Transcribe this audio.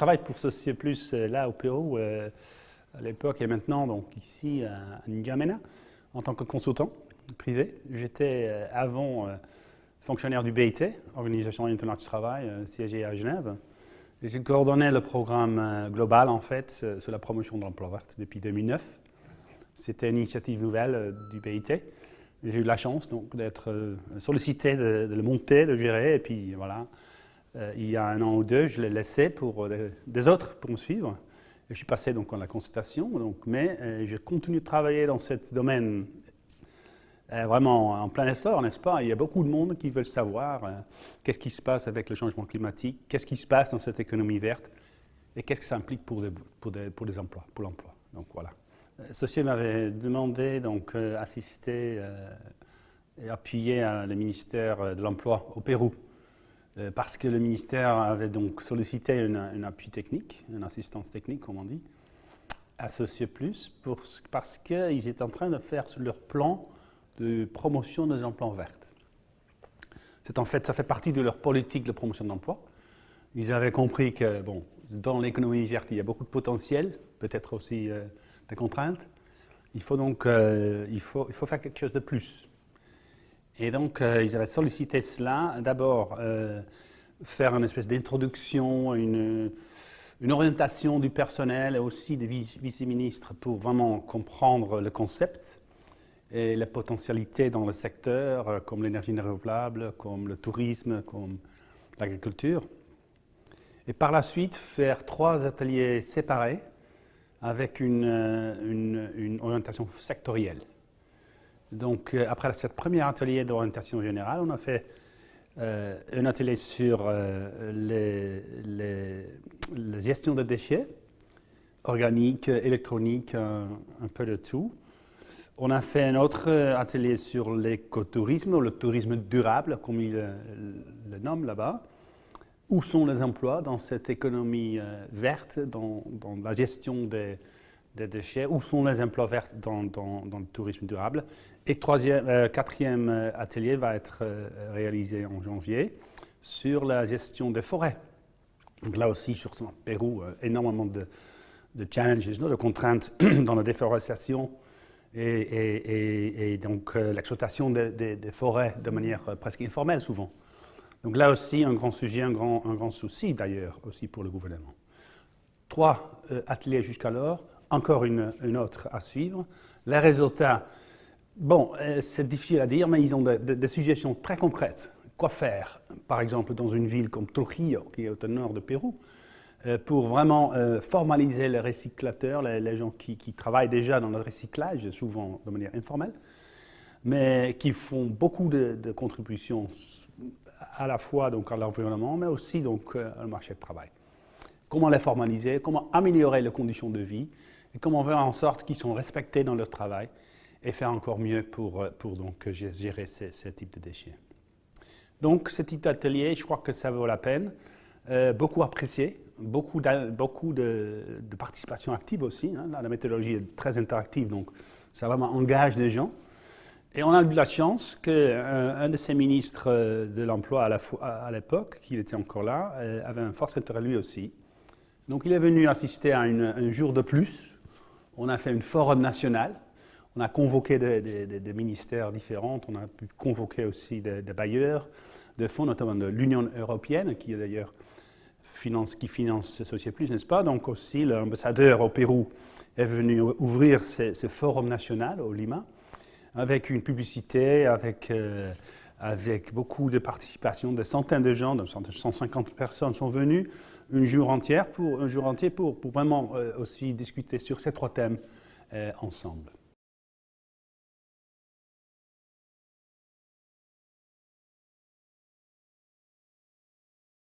travaille pour Société Plus là au Pérou, à l'époque et maintenant, donc ici à N'Djamena, en tant que consultant privé. J'étais avant fonctionnaire du BIT, Organisation internationale du travail, siégée à Genève. Et j'ai coordonné le programme global, en fait, sur la promotion de l'emploi vert depuis 2009. C'était une initiative nouvelle du BIT. J'ai eu la chance donc d'être sollicité de le monter, de le gérer, et puis voilà. Il y a un an ou deux, je l'ai laissé pour des autres pour me suivre. Et je suis passé donc à la consultation, mais je continue de travailler dans ce domaine vraiment en plein essor, n'est-ce pas? Il y a beaucoup de monde qui veulent savoir qu'est-ce qui se passe avec le changement climatique, qu'est-ce qui se passe dans cette économie verte, et qu'est-ce que ça implique pour les emplois, pour l'emploi. Donc voilà. Société m'avait demandé donc assister et appuyer le ministère de l'Emploi au Pérou. Parce que le ministère avait donc sollicité un appui technique, une assistance technique, comme on dit, à Société Plus, parce qu'ils étaient en train de faire leur plan de promotion des emplois verts. En fait, ça fait partie de leur politique de promotion de l'emploi. Ils avaient compris que, bon, dans l'économie verte, il y a beaucoup de potentiel, peut-être aussi des contraintes. Il faut donc il faut faire quelque chose de plus. Et donc, ils avaient sollicité cela. D'abord, faire une espèce d'introduction, une orientation du personnel et aussi des vice-ministres pour vraiment comprendre le concept et les potentialités dans le secteur, comme l'énergie renouvelable, comme le tourisme, comme l'agriculture. Et par la suite, faire 3 ateliers séparés avec une orientation sectorielle. Donc, après ce premier atelier d'orientation générale, on a fait un atelier sur la gestion des déchets, organiques, électroniques, un peu de tout. On a fait un autre atelier sur l'écotourisme, ou le tourisme durable, comme ils le nomment là-bas. Où sont les emplois dans cette économie verte, dans la gestion des déchets? Où sont les emplois verts dans le tourisme durable? Et quatrième atelier va être réalisé en janvier sur la gestion des forêts. Donc là aussi, surtout au Pérou, énormément de challenges, de contraintes dans la déforestation et donc l'exploitation des forêts de manière presque informelle souvent. Donc là aussi, un grand sujet, un grand souci d'ailleurs aussi pour le gouvernement. 3 ateliers jusqu'alors, encore une autre à suivre. Les résultats, bon, c'est difficile à dire, mais ils ont des suggestions très concrètes. Quoi faire, par exemple, dans une ville comme Trujillo, qui est au nord du Pérou, pour vraiment formaliser les recyclateurs, les gens qui travaillent déjà dans le recyclage, souvent de manière informelle, mais qui font beaucoup de contributions à la fois donc, à l'environnement, mais aussi donc, au marché du travail. Comment les formaliser, comment améliorer les conditions de vie, et comment faire en sorte qu'ils sont respectés dans leur travail, et faire encore mieux pour donc, gérer ces types de déchets. Donc, ce petit atelier, je crois que ça vaut la peine. Beaucoup apprécié, beaucoup de participation active aussi. Hein. La méthodologie est très interactive, donc ça vraiment engage des gens. Et on a eu la chance qu'un de ces ministres de l'Emploi à l'époque, qui était encore là, avait un fort intérêt lui aussi. Donc il est venu assister à un jour de plus. On a fait un forum national. On a convoqué des ministères différents. On a pu convoquer aussi des bailleurs de fonds, notamment de l'Union européenne, qui d'ailleurs qui finance Société Plus, n'est-ce pas? Donc aussi l'ambassadeur au Pérou est venu ouvrir ce forum national au Lima, avec une publicité, avec beaucoup de participation, des centaines de gens, 150 personnes sont venues, un jour entier pour vraiment aussi discuter sur ces 3 thèmes ensemble.